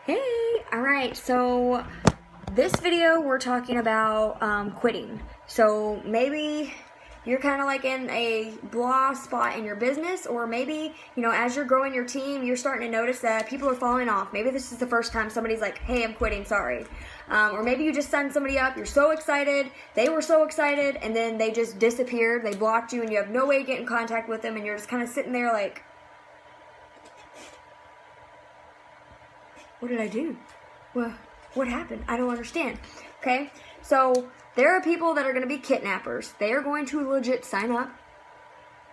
Hey, alright, so this video we're talking about quitting. So maybe you're kind of like in a blah spot in your business, or maybe, as you're growing your team, you're starting to notice that people are falling off. Maybe this is the first time somebody's like, hey, I'm quitting, sorry. Or maybe you just signed somebody up, you're so excited, they were so excited, and then they just disappeared, they blocked you, and you have no way to get in contact with them, and you're just kind of sitting there like, what did I do? Well, what happened? I don't understand. Okay? So, there are people that are going to be kidnappers. They are going to legit sign up,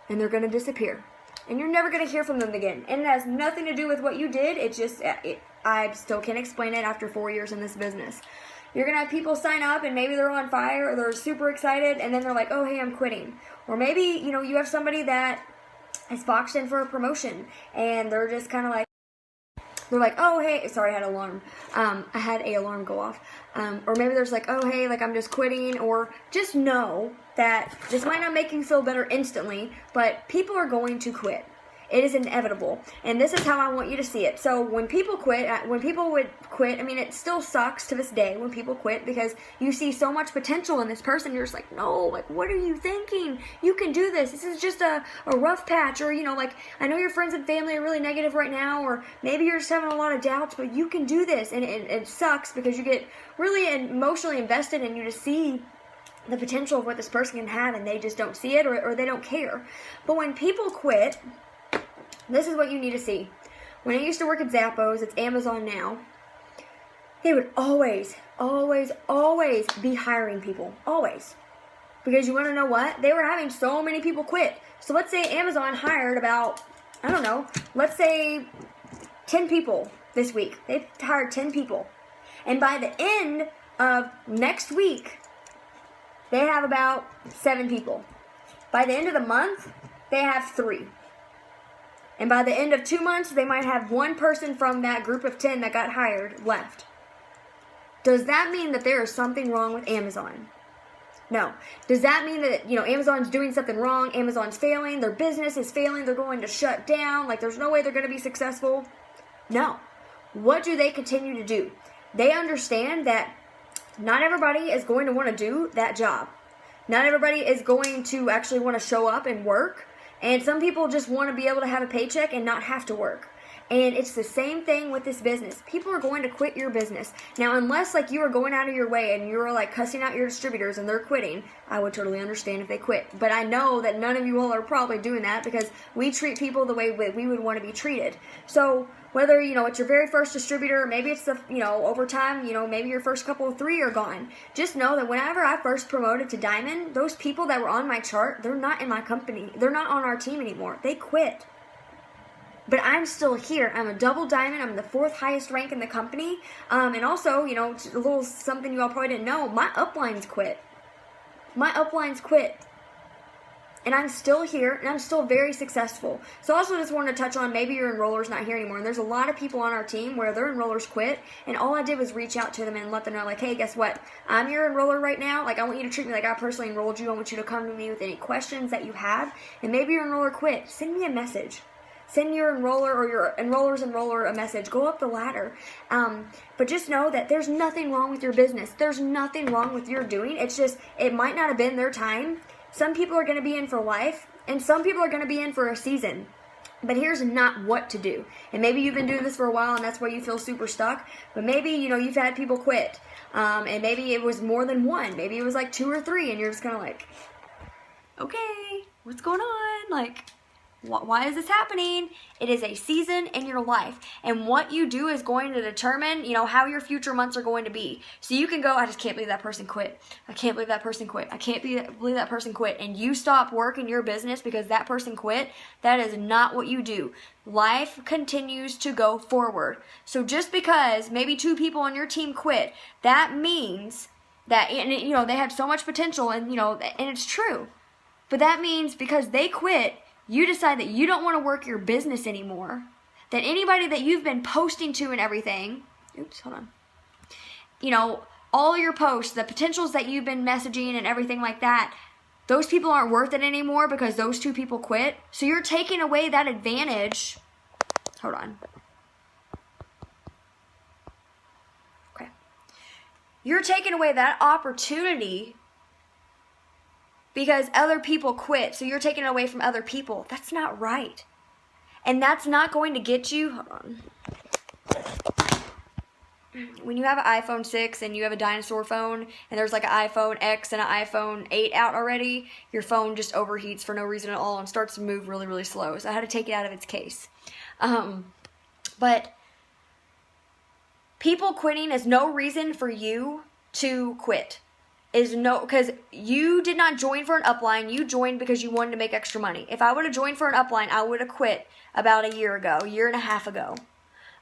and they're going to disappear. And you're never going to hear from them again. And it has nothing to do with what you did. It's just, I still can't explain it after 4 years in this business. You're going to have people sign up, and maybe they're on fire, or they're super excited, and then they're like, oh, hey, I'm quitting. Or maybe, you have somebody that is boxed in for a promotion, and they're just kind of like, they're like, oh, hey, sorry, I had an alarm. I had an alarm go off. Or maybe there's like, oh, hey, like I'm just quitting. Or just know that this might not make you feel better instantly, but people are going to quit. It is inevitable. And this is how I want you to see it. So when people quit, I mean, it still sucks to this day when people quit, because you see so much potential in this person. You're just like, no, like, what are you thinking? You can do this. This is just a rough patch. Or, like, I know your friends and family are really negative right now, or maybe you're just having a lot of doubts, but you can do this. And it sucks because you get really emotionally invested, and you just see the potential of what this person can have, and they just don't see it, or they don't care. But when people quit, this is what you need to see. When I used to work at Zappos, it's Amazon now, they would always, always, always be hiring people. Always. Because you want to know what? They were having so many people quit. So let's say Amazon hired about, I don't know, let's say 10 people this week. They hired 10 people. And by the end of next week, they have about 7 people. By the end of the month, they have 3. And by the end of 2 months, they might have 1 person from that group of 10 that got hired left. Does that mean that there is something wrong with Amazon? No. Does that mean that, Amazon's doing something wrong, Amazon's failing, their business is failing, they're going to shut down, like there's no way they're going to be successful? No. What do they continue to do? They understand that not everybody is going to want to do that job. Not everybody is going to actually want to show up and work. And some people just want to be able to have a paycheck and not have to work. And it's the same thing with this business. People are going to quit your business. Now, unless like you are going out of your way and you're like cussing out your distributors and they're quitting, I would totally understand if they quit. But I know that none of you all are probably doing that, because we treat people the way we would want to be treated. So whether, it's your very first distributor, maybe it's the, over time, maybe your first couple of 3 are gone. Just know that whenever I first promoted to Diamond, those people that were on my chart, they're not in my company. They're not on our team anymore. They quit. But I'm still here. I'm a double diamond. I'm the 4th highest rank in the company. And also, a little something you all probably didn't know, my uplines quit. My uplines quit. And I'm still here, and I'm still very successful. So I also just wanted to touch on, maybe your enroller's not here anymore. And there's a lot of people on our team where their enrollers quit, and all I did was reach out to them and let them know, like, hey, guess what? I'm your enroller right now. Like, I want you to treat me like I personally enrolled you. I want you to come to me with any questions that you have. And maybe your enroller quit. Send me a message. Send your enroller or your enroller's enroller a message. Go up the ladder. But just know that there's nothing wrong with your business. There's nothing wrong with your doing. It's just, it might not have been their time. Some people are going to be in for life, and some people are going to be in for a season. But here's not what to do. And maybe you've been doing this for a while, and that's why you feel super stuck. But maybe, you've had people quit. And maybe it was more than 1. Maybe it was like 2 or 3, and you're just kind of like, okay, what's going on? Like, why is this happening? It is a season in your life. And what you do is going to determine, how your future months are going to be. So you can go, I just can't believe that person quit. I can't believe that person quit. I can't believe that person quit. And you stop working your business because that person quit. That is not what you do. Life continues to go forward. So just because maybe 2 people on your team quit, that means that, and they have so much potential, and, and it's true. But that means because they quit, you decide that you don't want to work your business anymore, that anybody that you've been posting to and everything, all your posts, the potentials that you've been messaging and everything like that, those people aren't worth it anymore because those 2 people quit. So you're taking away that advantage. You're taking away that opportunity because other people quit. So you're taking it away from other people. That's not right. And that's not going to get you, hold on. When you have an iPhone 6 and you have a dinosaur phone and there's like an iPhone X and an iPhone 8 out already, your phone just overheats for no reason at all and starts to move really, really slow. So I had to take it out of its case. But people quitting is no reason for you to quit. Because you did not join for an upline. You joined because you wanted to make extra money. If I would have joined for an upline, I would have quit about a year and a half ago.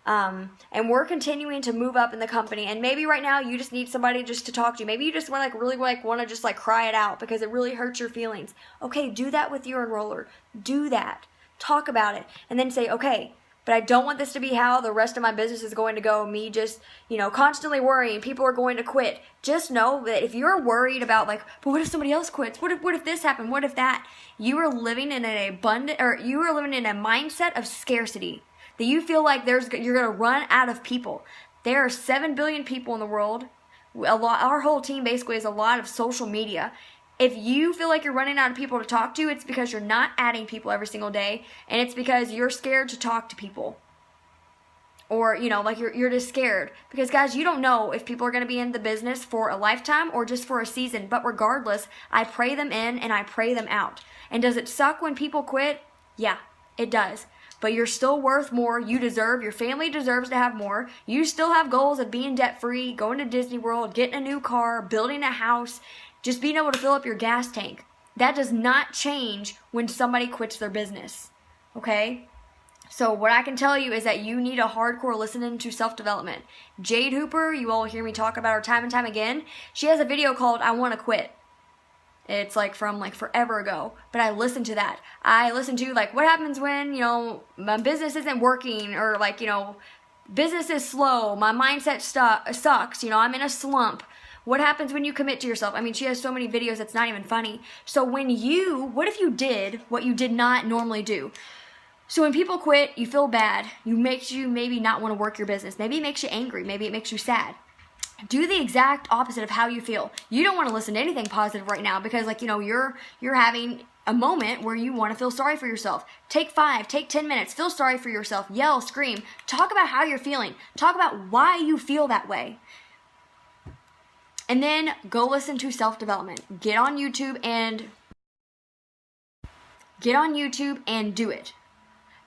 And we're continuing to move up in the company. And maybe right now you just need somebody just to talk to. Maybe you just want to want to just cry it out because it really hurts your feelings. Okay, do that with your enroller. Do that. Talk about it. And then say, okay, but I don't want this to be how the rest of my business is going to go. Me just, constantly worrying. People are going to quit. Just know that if you're worried about but what if somebody else quits? What if this happened? What if that? You are living in you are living in a mindset of scarcity. That you feel like you're going to run out of people. There are 7 billion people in the world. Our whole team basically is a lot of social media. If you feel like you're running out of people to talk to, it's because you're not adding people every single day, and it's because you're scared to talk to people. Or, you're just scared. Because, guys, you don't know if people are going to be in the business for a lifetime or just for a season. But regardless, I pray them in and I pray them out. And does it suck when people quit? Yeah, it does. But you're still worth more. Your family deserves to have more. You still have goals of being debt-free, going to Disney World, getting a new car, building a house, just being able to fill up your gas tank. That does not change when somebody quits their business. Okay? So what I can tell you is that you need a hardcore listening to self-development. Jade Hooper, you all hear me talk about her time and time again. She has a video called I Want to Quit. It's from forever ago. But I listened to that. I listened to what happens when, my business isn't working or business is slow. My mindset sucks. I'm in a slump. What happens when you commit to yourself? I mean, she has so many videos that's not even funny. So what if you did what you did not normally do? So when people quit, you feel bad. Makes you maybe not want to work your business. Maybe it makes you angry. Maybe it makes you sad. Do the exact opposite of how you feel. You don't want to listen to anything positive right now because you're having a moment where you want to feel sorry for yourself. Take 10 minutes, feel sorry for yourself, yell, scream, talk about how you're feeling. Talk about why you feel that way. And then go listen to self-development. Get on YouTube and do it.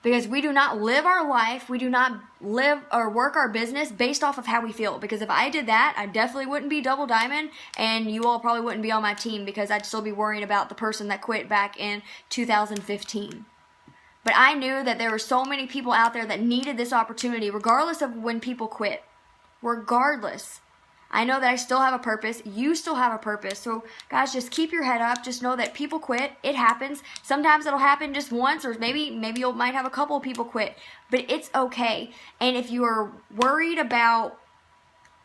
Because we do not live our life, we do not live or work our business based off of how we feel. Because if I did that, I definitely wouldn't be Double Diamond, and you all probably wouldn't be on my team because I'd still be worrying about the person that quit back in 2015. But I knew that there were so many people out there that needed this opportunity, regardless of when people quit. Regardless. I know that I still have a purpose. You still have a purpose. So, guys, just keep your head up. Just know that people quit. It happens. Sometimes it'll happen just once, or maybe you might have a couple of people quit. But it's okay. And if you are worried about,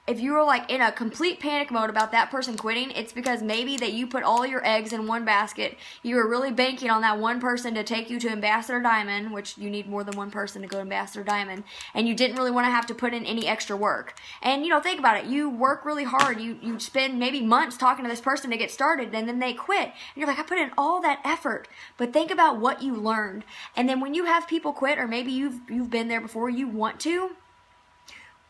if you are in a complete panic mode about that person quitting, it's because maybe that you put all your eggs in one basket. You were really banking on that one person to take you to Ambassador Diamond, which you need more than one person to go to Ambassador Diamond, and you didn't really want to have to put in any extra work. And think about it. You work really hard. You spend maybe months talking to this person to get started, and then they quit. And you're like, I put in all that effort. But think about what you learned. And then when you have people quit, or maybe you've been there before, you want to,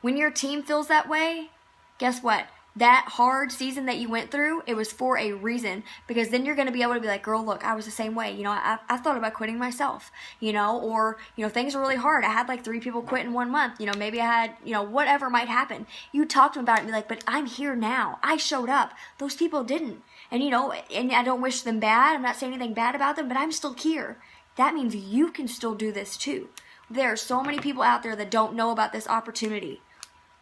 when your team feels that way, guess what? That hard season that you went through, it was for a reason. Because then you're going to be able to be like, girl, look, I was the same way. I thought about quitting myself, or, things were really hard. I had 3 people quit in 1 month. Maybe I had, whatever might happen. You talk to them about it and be like, but I'm here now. I showed up. Those people didn't. And, and I don't wish them bad. I'm not saying anything bad about them, but I'm still here. That means you can still do this too. There are so many people out there that don't know about this opportunity.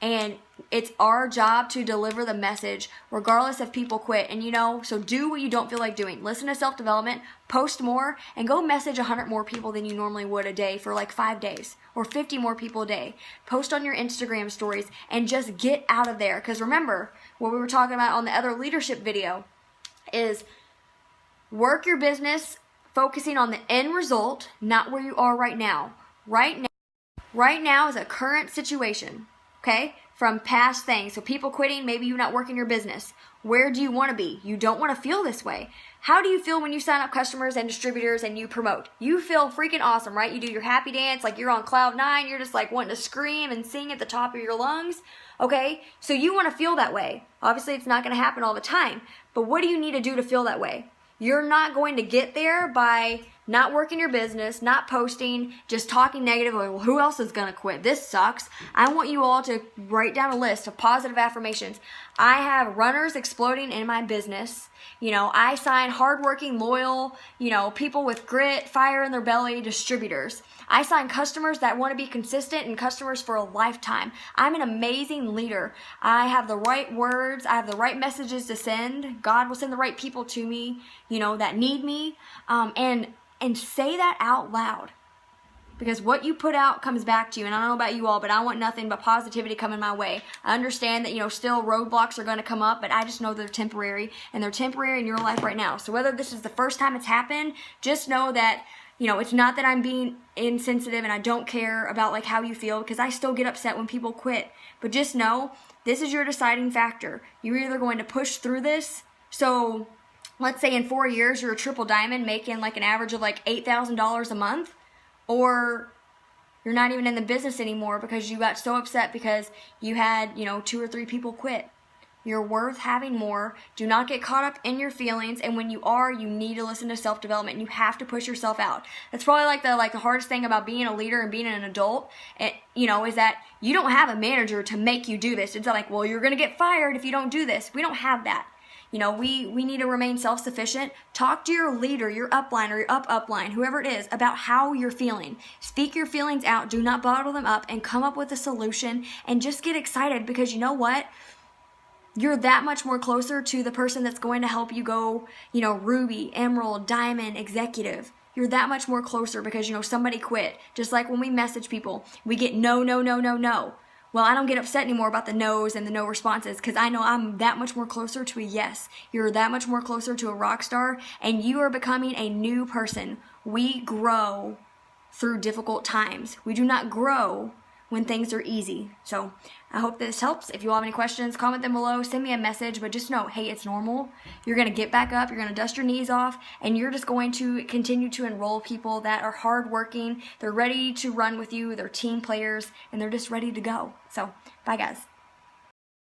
And it's our job to deliver the message regardless if people quit. And so do what you don't feel like doing. Listen to self-development, post more, and go message 100 more people than you normally would a day for 5 days. Or 50 more people a day. Post on your Instagram stories and just get out of there. Because remember, what we were talking about on the other leadership video is work your business focusing on the end result, not where you are right now. Right now is a current situation. Okay? from past things. So people quitting, maybe you not working your business. Where do you want to be? You don't want to feel this way. How do you feel when you sign up customers and distributors and you promote? You feel freaking awesome, right? You do your happy dance like you're on cloud 9. You're just like wanting to scream and sing at the top of your lungs. Okay? So you want to feel that way. Obviously, it's not going to happen all the time. But what do you need to do to feel that way? You're not going to get there by not working your business, not posting, just talking negative. Well, who else is going to quit? This sucks. I want you all to write down a list of positive affirmations. I have runners exploding in my business. I sign hardworking, loyal, people with grit, fire in their belly, distributors. I sign customers that want to be consistent and customers for a lifetime. I'm an amazing leader. I have the right words. I have the right messages to send. God will send the right people to me, that need me. And say that out loud. Because what you put out comes back to you. And I don't know about you all, but I want nothing but positivity coming my way. I understand that, still roadblocks are going to come up, but I just know they're temporary. And they're temporary in your life right now. So whether this is the first time it's happened, just know that, it's not that I'm being insensitive and I don't care about like how you feel, because I still get upset when people quit. But just know, this is your deciding factor. You're either going to push through this. So let's say in 4 years, you're a triple diamond making like an average of like $8,000 a month. Or you're not even in the business anymore because you got so upset because you had, 2 or 3 people quit. You're worth having more. Do not get caught up in your feelings. And when you are, you need to listen to self-development. You have to push yourself out. That's probably like the hardest thing about being a leader and being an adult, is that you don't have a manager to make you do this. It's like, well, you're going to get fired if you don't do this. We don't have that. We need to remain self-sufficient. Talk to your leader, your upline, or your upline, whoever it is, about how you're feeling. Speak your feelings out. Do not bottle them up, and come up with a solution, and just get excited, because you know what? You're that much more closer to the person that's going to help you go, ruby, emerald, diamond, executive. You're that much more closer because, somebody quit. Just like when we message people, we get no, no, no, no, no. Well, I don't get upset anymore about the no's and the no responses, because I know I'm that much more closer to a yes. You're that much more closer to a rock star, and you are becoming a new person. We grow through difficult times. We do not grow when things are easy. So I hope this helps. If you all have any questions, comment them below, send me a message, but just know, hey, it's normal. You're going to get back up, you're going to dust your knees off, and you're just going to continue to enroll people that are hardworking. They're ready to run with you, they're team players, and they're just ready to go. So bye, guys.